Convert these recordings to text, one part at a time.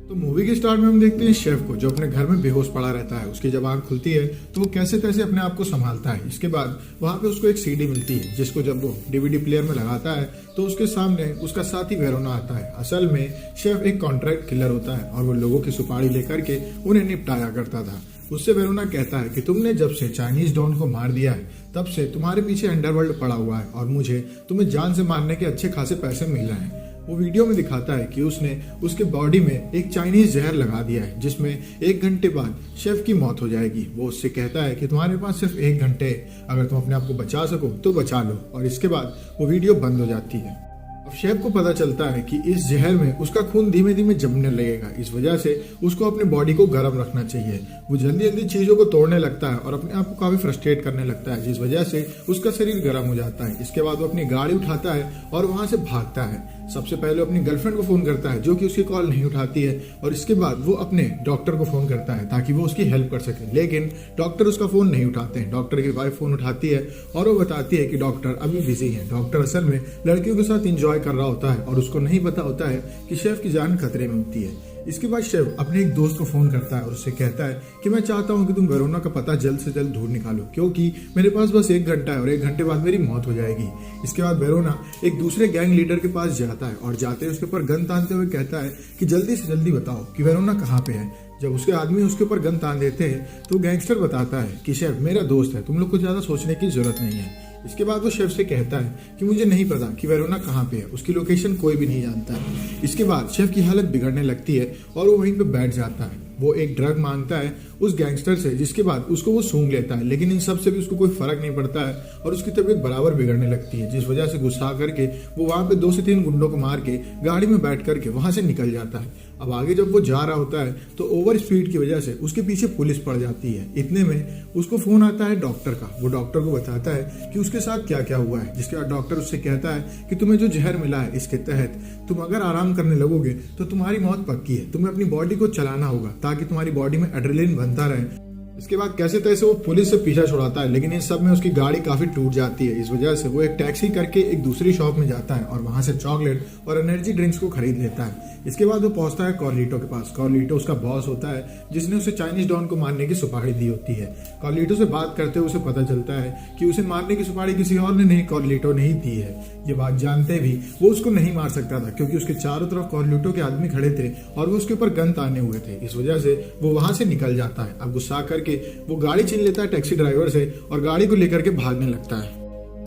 तो मूवी के स्टार्ट में हम देखते हैं शेफ को, जो अपने घर में बेहोश पड़ा रहता है। उसकी जब आंख खुलती है तो वो कैसे तैसे अपने आप को संभालता है। इसके बाद वहां पे उसको एक सीडी मिलती है, जिसको जब वो डीवीडी प्लेयर में लगाता है तो उसके सामने उसका साथी वेरोना आता है। असल में शेफ एक कॉन्ट्रैक्ट किलर होता है और वो लोगों की सुपारी लेकर के उन्हें निपटाया करता था। उससे वेरोना कहता है कि तुमने जब से चाइनीज डॉन को मार दिया है तब से तुम्हारे पीछे अंडरवर्ल्ड पड़ा हुआ है और मुझे तुम्हें जान से मारने के अच्छे खासे पैसे मिल रहे हैं। वो वीडियो में दिखाता है कि उसने उसके बॉडी में एक चाइनीज जहर लगा दिया है, जिसमें 1 घंटे बाद शेफ की मौत हो जाएगी। वो उससे कहता है कि तुम्हारे पास सिर्फ 1 घंटे, अगर तुम अपने आप को बचा सको तो बचा लो। और इसके बाद वो वीडियो बंद हो जाती है। अब शेफ को पता चलता है कि इस जहर में उसका खून धीमे धीमे जमने लगेगा। इस वजह से उसको अपने बॉडी को गर्म रखना चाहिए। वो जल्दी जल्दी चीजों को तोड़ने लगता है और अपने आप को काफी फ्रस्ट्रेट करने लगता है, जिस वजह से उसका शरीर गर्म हो जाता है। इसके बाद वो अपनी गाड़ी उठाता है और वहां से भागता है। सबसे पहले अपनी गर्लफ्रेंड को फोन करता है, जो कि उसकी कॉल नहीं उठाती है। और इसके बाद वो अपने डॉक्टर को फोन करता है ताकि वो उसकी हेल्प कर सके, लेकिन डॉक्टर उसका फोन नहीं उठाते हैं। डॉक्टर की वाइफ फोन उठाती है और वो बताती है कि डॉक्टर अभी बिजी है। डॉक्टर असल में लड़कियों के साथ एंजॉय कर रहा होता है और उसको नहीं पता होता है कि शेफ की जान खतरे में होती है। इसके बाद शेफ अपने एक दोस्त को फोन करता है और उससे कहता है कि मैं चाहता हूं कि तुम वेरोना का पता जल्द से जल्द ढूंढ निकालो, क्योंकि मेरे पास बस 1 घंटा है और 1 घंटे बाद मेरी मौत हो जाएगी। इसके बाद वेरोना एक दूसरे गैंग लीडर के पास जाता है और जाते उसके ऊपर गन तानते हुए कहता है कि जल्दी से जल्दी बताओ कि वेरोना कहाँ पे है। जब उसके आदमी उसके ऊपर गन तान देते हैं तो गैंगस्टर बताता है कि शेफ मेरा दोस्त है, तुम लोग को ज्यादा सोचने की जरूरत नहीं है। इसके बाद वो शेफ से कहता है कि मुझे नहीं पता कि वेरोना कहाँ पे है, उसकी लोकेशन कोई भी नहीं जानता है। इसके बाद शेफ की हालत बिगड़ने लगती है और वो वहीं पे बैठ जाता है। वो एक ड्रग मांगता है उस गैंगस्टर से, जिसके बाद उसको वो सूंघ लेता है, लेकिन इन सब से भी उसको कोई फर्क नहीं पड़ता है और उसकी तबीयत बराबर बिगड़ने लगती है, जिस वजह से गुस्सा करके वो वहां पे 2 से 3 गुंडों को मार के गाड़ी में बैठ करके वहां से निकल जाता है। अब आगे जब वो जा रहा होता है तो ओवर स्पीड की वजह से उसके पीछे पुलिस पड़ जाती है। इतने में उसको फोन आता है डॉक्टर का। वो डॉक्टर को बताता है कि उसके साथ क्या क्या हुआ है, जिसके बाद डॉक्टर उससे कहता है कि तुम्हें जो जहर मिला है इसके तहत तुम अगर आराम करने लगोगे तो तुम्हारी मौत पक्की है। तुम्हें अपनी बॉडी को चलाना होगा ताकि तुम्हारी बॉडी में एड्रेनलिन बनता रहे। इसके बाद कैसे तैसे वो पुलिस से पीछा छुड़ाता है, लेकिन इन सब में उसकी गाड़ी काफी टूट जाती है। इस वजह से वो एक टैक्सी करके एक दूसरी शॉप में जाता है और वहां से चॉकलेट और एनर्जी ड्रिंक्स को खरीद लेता है। इसके बाद वो पहुंचता है कार्लिटो के पास। कार्लिटो उसका बॉस होता है, जिसने उसे चाइनीज डॉन को मारने की सुपारी दी होती है। कार्लिटो से बात करते हुए उसे पता चलता है कि उसे मारने की सुपारी किसी और ने नहीं, कार्लिटो ने ही दी है। ये बात जानते भी वो उसको नहीं मार सकता था, क्योंकि उसके चारों तरफ कार्लिटो के आदमी खड़े थे और वो उसके ऊपर गन ताने हुए थे। इस वजह से वो वहां से निकल जाता है। अब गुस्सा करके वो गाड़ी छीन लेता है टैक्सी ड्राइवर से और गाड़ी को लेकर के भागने लगता है,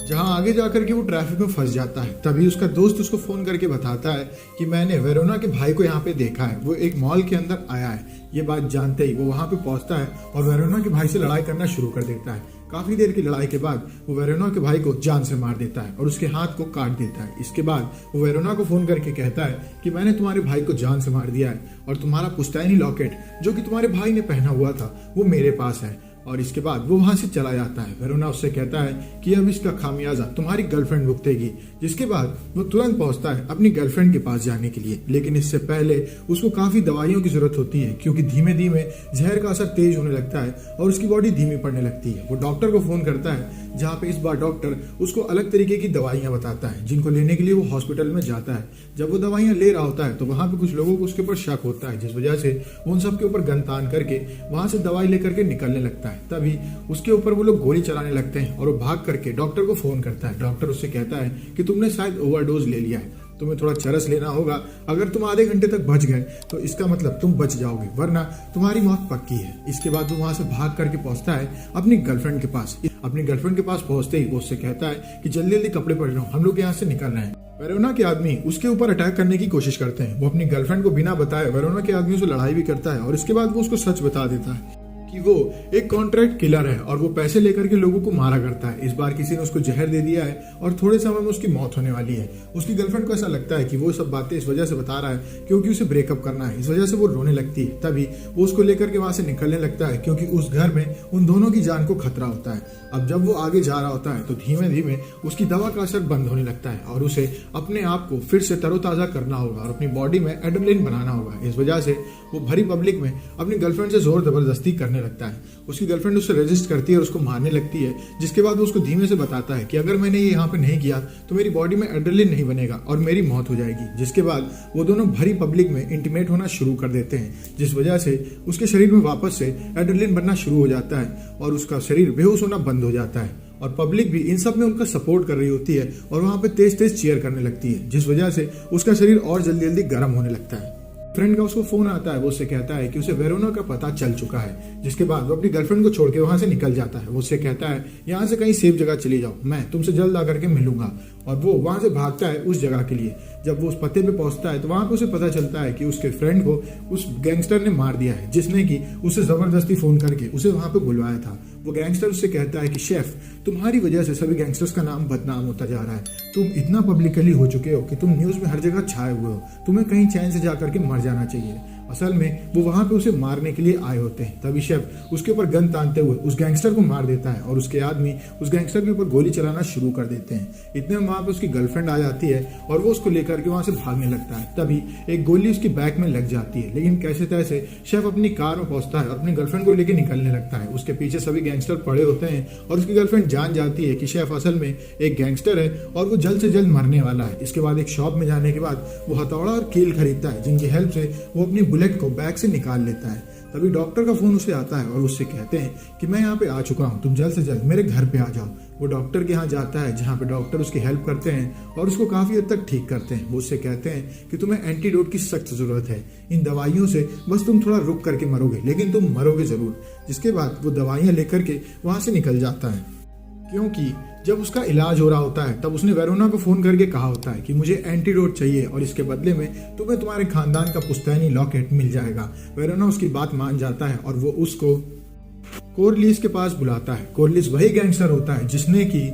जहां आगे जाकर के वो ट्रैफिक में फंस जाता है। तभी उसका दोस्त उसको फोन करके बताता है कि मैंने वेरोना के भाई को यहाँ पे देखा है, वो एक मॉल के अंदर आया है। ये बात जानते ही वो वहां पे पहुंचता है और वेरोना के भाई से लड़ाई करना शुरू कर देता है। काफी देर की लड़ाई के बाद वो वेरोना के भाई को जान से मार देता है और उसके हाथ को काट देता है। इसके बाद वो वेरोना को फोन करके कहता है कि मैंने तुम्हारे भाई को जान से मार दिया है और तुम्हारा पुश्तैनी लॉकेट जो कि तुम्हारे भाई ने पहना हुआ था वो मेरे पास है। और इसके बाद वो वहां से चला जाता है। वेरोना उससे कहता है कि अब इसका खामियाजा तुम्हारी गर्लफ्रेंड भुगतेगी। जिसके बाद वो तुरंत पहुंचता है अपनी गर्लफ्रेंड के पास जाने के लिए, लेकिन इससे पहले उसको काफी दवाइयों की जरूरत होती है, क्योंकि धीमे धीमे जहर का असर तेज होने लगता है और उसकी बॉडी धीमी पड़ने लगती है। वो डॉक्टर को फोन करता है, जहाँ पे इस बार डॉक्टर उसको अलग तरीके की दवाइयां बताता है, जिनको लेने के लिए वो हॉस्पिटल में जाता है। जब वो दवाइयां ले रहा होता है तो वहां पे कुछ लोगों को उसके ऊपर शक होता है, जिस वजह से वो उन सब के ऊपर गन तान करके वहां से दवाई लेकर के निकलने लगता है। तभी उसके ऊपर वो लोग गोली चलाने लगते हैं और वो भाग करके डॉक्टर को फोन करता है। डॉक्टर उससे कहता है कि तुमने शायद ओवरडोज ले लिया है, तुम्हें थोड़ा चरस लेना होगा। अगर तुम आधे घंटे तक बच गए तो इसका मतलब तुम बच जाओगे, वरना तुम्हारी मौत पक्की है। इसके बाद वो वहां से भाग करके पहुंचता है अपनी गर्लफ्रेंड के पास। अपनी गर्लफ्रेंड के पास पहुंचते ही वो उससे कहता है कि जल्दी जल्दी कपड़े पहन लो, हम लोग यहाँ से निकल रहे हैं। वेरोना के आदमी उसके ऊपर अटैक करने की कोशिश करते हैं। वो अपनी गर्लफ्रेंड को बिना बताए वेरोना के आदमी से लड़ाई भी करता है और इसके बाद वो उसको सच बता देता है कि वो एक कॉन्ट्रैक्ट किलर है और वो पैसे लेकर के लोगों को मारा करता है। इस बार किसी ने उसको जहर दे दिया है और थोड़े समय में उसकी मौत होने वाली है। उसकी गर्लफ्रेंड को ऐसा लगता है कि वो सब बातें इस वजह से बता रहा है क्योंकि उसे ब्रेकअप करना है। इस वजह से वो रोने लगती है। तभी वो उसको लेकर के वहां से निकलने लगता है, क्योंकि उस घर में उन दोनों की जान को खतरा होता है। अब जब वो आगे जा रहा होता है तो धीमे धीमे उसकी दवा का असर बंद होने लगता है और उसे अपने आप को फिर से तरोताजा करना होगा और अपनी बॉडी में एड्रेनलिन बनाना होगा। इस वजह से वो भरी पब्लिक में अपनी गर्लफ्रेंड से जोर जबरदस्ती करने लगता है। उसकी गर्लफ्रेंड उससे रेजिस्ट करती है और उसको मारने लगती है, जिसके बाद वो उसको धीमे से बताता है कि अगर मैंने ये यहाँ पे नहीं किया तो मेरी बॉडी में एड्रेनलिन नहीं बनेगा और मेरी मौत हो जाएगी। जिसके बाद वो दोनों भरी पब्लिक में इंटीमेट होना शुरू कर देते हैं, जिस वजह से उसके शरीर में वापस से एड्रेनलिन बनना शुरू हो जाता है और उसका शरीर बेहोश होना बंद हो जाता है। और पब्लिक भी इन सब में उनका सपोर्ट कर रही होती है और वहां पे तेज तेज चीयर करने लगती है, जिस वजह से उसका शरीर और जल्दी जल्दी गर्म होने लगता है। फ्रेंड का उसको फोन आता है, वो उससे कहता है कि उसे वेरोना का पता चल चुका है। जिसके बाद वो अपनी गर्लफ्रेंड को छोड़ के वहां से निकल जाता है। वो उससे कहता है यहाँ से कहीं सेफ जगह चली जाओ, मैं तुमसे जल्द आकर के मिलूंगा। और वो वहां से भागता है उस जगह के लिए। जब वो उस पते पे पहुंचता है तो वहां पे उसे पता चलता है कि उसके फ्रेंड को उस गैंगस्टर ने मार दिया है, जिसने कि उसे जबरदस्ती फोन करके उसे वहां पे बुलवाया था। वो गैंगस्टर उससे कहता है कि शेफ, तुम्हारी वजह से सभी गैंगस्टर्स का नाम बदनाम होता जा रहा है। तुम इतना पब्लिकली हो चुके हो कि तुम न्यूज में हर जगह छाए हुए हो। तुम्हें कहीं चैन से जाकर के मर जाना चाहिए। असल में वो वहां पे उसे मारने के लिए आए होते हैं। तभी शेफ उसके ऊपर गन तानते हुए उस गैंगस्टर को मार देता है और उसके आदमी उस गैंगस्टर के ऊपर गोली चलाना शुरू कर देते हैं। इतने में वहां पे उसकी गर्लफ्रेंड आ जाती है और वो उसको लेकर के वहां से भागने लगता है। तभी एक गोली उसकी बैक में लग जाती है, लेकिन कैसे तैसे शेफ अपनी कार में पहुंचता है और अपनी गर्लफ्रेंड को लेकर निकलने लगता है। उसके पीछे सभी गैंगस्टर पड़े होते हैं और उसकी गर्लफ्रेंड जान जाती है कि शेफ असल में एक गैंगस्टर है और वो जल्द से जल्द मरने वाला है। इसके बाद एक शॉप में जाने के बाद वो हथौड़ा और कील खरीदता है, जिनकी हेल्प से वो अपनी बुलेट को बैग से निकाल लेता है। तभी डॉक्टर का फोन उसे आता है और उससे कहते हैं कि मैं यहाँ पे आ चुका हूँ, तुम जल्द से जल्द मेरे घर पे आ जाओ। वो डॉक्टर के यहाँ जाता है, जहाँ पे डॉक्टर उसकी हेल्प करते हैं और उसको काफी हद तक ठीक करते हैं। वो उससे कहते हैं कि तुम्हें एंटीडोट की सख्त जरूरत है, इन दवाइयों से बस तुम थोड़ा रुक करके मरोगे, लेकिन तुम मरोगे जरूर। जिसके बाद वो दवाइयाँ लेकर के वहां से निकल जाता है, क्योंकि जब उसका इलाज हो रहा होता है तब उसने वेरोना को फोन करके कहा होता है कि मुझे एंटीडोट चाहिए और इसके बदले में तुम्हें तुम्हारे खानदान का पुश्तैनी लॉकेट मिल जाएगा। वेरोना उसकी बात मान जाता है और वो उसको कोरलिस के पास बुलाता है। कोरलिस वही गैंगस्टर होता है जिसने की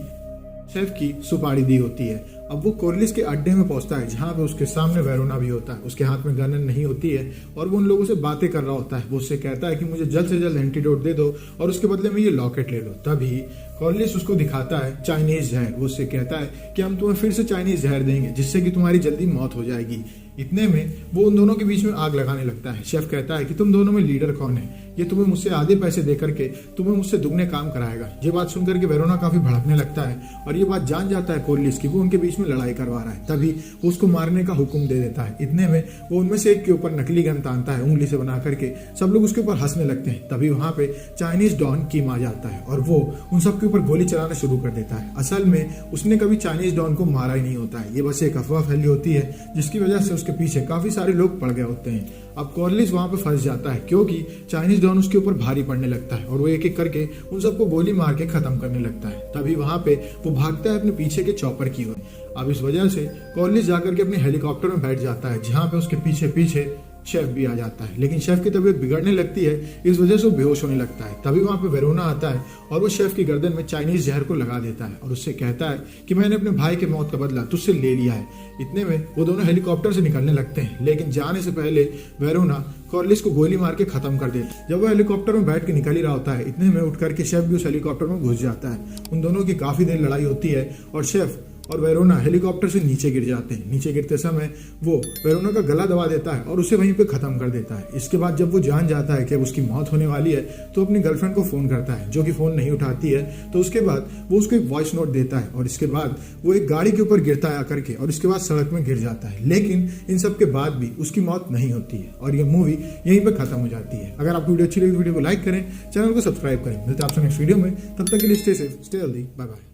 शेफ की सुपारी दी होती है। अब वो कोरलिस के अड्डे में पहुंचता है, जहां पे उसके सामने वेरोना भी होता है। उसके हाथ में गन नहीं होती है और वो उन लोगों से बातें कर रहा होता है। वो उससे कहता है कि मुझे जल्द से जल्द एंटीडोट दे दो और उसके बदले में ये लॉकेट ले लो। तभी कोरलिस उसको दिखाता है चाइनीज जहर। वो उससे कहता है कि हम तुम्हें फिर से चाइनीज जहर देंगे, जिससे कि तुम्हारी जल्दी मौत हो जाएगी। इतने में वो उन दोनों के बीच में आग लगाने लगता है। शेफ कहता है कि तुम दोनों में लीडर कौन है, ये तुम्हें मुझसे आधे पैसे दे करके तुम्हें मुझसे दुगने काम कराएगा। ये बात सुनकर के वेरोना काफी भड़कने लगता है और ये बात जान जाता है कोरलिस की वो उनके बीच में लड़ाई करवा रहा है। तभी वो उसको मारने का हुक्म दे देता है। इतने में वो उनमें से एक के ऊपर नकली गन तानता है उंगली से बना करके। सब लोग उसके ऊपर हंसने लगते हैं। तभी वहां पे चाइनीज डॉन किम आ जाता है और वो उन सबके ऊपर गोली चलाना शुरू कर देता है। असल में उसने कभी चाइनीज डॉन को मारा ही नहीं होता है, ये बस एक अफवाह फैली होती है, जिसकी वजह से उसके पीछे काफी सारे लोग पड़ गए होते हैं। अब कोरलिस वहां पे फंस जाता है, क्योंकि चाइनीज डॉन उसके ऊपर भारी पड़ने लगता है और वो एक एक करके उन सबको गोली मार के खत्म करने लगता है। तभी वहां पे वो भागता है अपने पीछे के चॉपर की ओर। अब इस वजह से कोरलिस जाकर के अपने हेलीकॉप्टर में बैठ जाता है, जहां पे उसके पीछे पीछे शेफ भी आ जाता है। लेकिन शेफ की तबीयत बिगड़ने लगती है, इस वजह से वो बेहोश होने लगता है। तभी वहां पे वेरोना आता है और वो शेफ की गर्दन में चाइनीज जहर को लगा देता है और उससे कहता है कि मैंने अपने भाई के मौत का बदला तुझसे ले लिया है। इतने में वो दोनों हेलीकॉप्टर से निकलने लगते हैं, लेकिन जाने से पहले वेरोना कोरलिस को गोली मार के खत्म कर देता है। जब वो हेलीकॉप्टर में बैठ के निकल ही रहा होता है, इतने में उठ करके शेफ भी उस हेलीकॉप्टर में घुस जाता है। उन दोनों की काफी देर लड़ाई होती है और शेफ और वेरोना हेलीकॉप्टर से नीचे गिर जाते हैं। नीचे गिरते समय वो वेरोना का गला दबा देता है और उसे वहीं पे खत्म कर देता है। इसके बाद जब वो जान जाता है कि अब उसकी मौत होने वाली है, तो अपनी गर्लफ्रेंड को फोन करता है, जो कि फोन नहीं उठाती है। तो उसके बाद वो उसको एक वॉइस नोट देता है और इसके बाद वो एक गाड़ी के ऊपर गिरता है आकर के और इसके बाद सड़क में गिर जाता है। लेकिन इन सब के बाद भी उसकी मौत नहीं होती है और ये मूवी यहीं पर खत्म हो जाती है। अगर आपको वीडियो अच्छी लगी, वीडियो को लाइक करें, चैनल को सब्सक्राइब करें। मिलते हैं आपसे नेक्स्ट वीडियो में, तब तक के लिए stay safe, stay healthy, bye bye.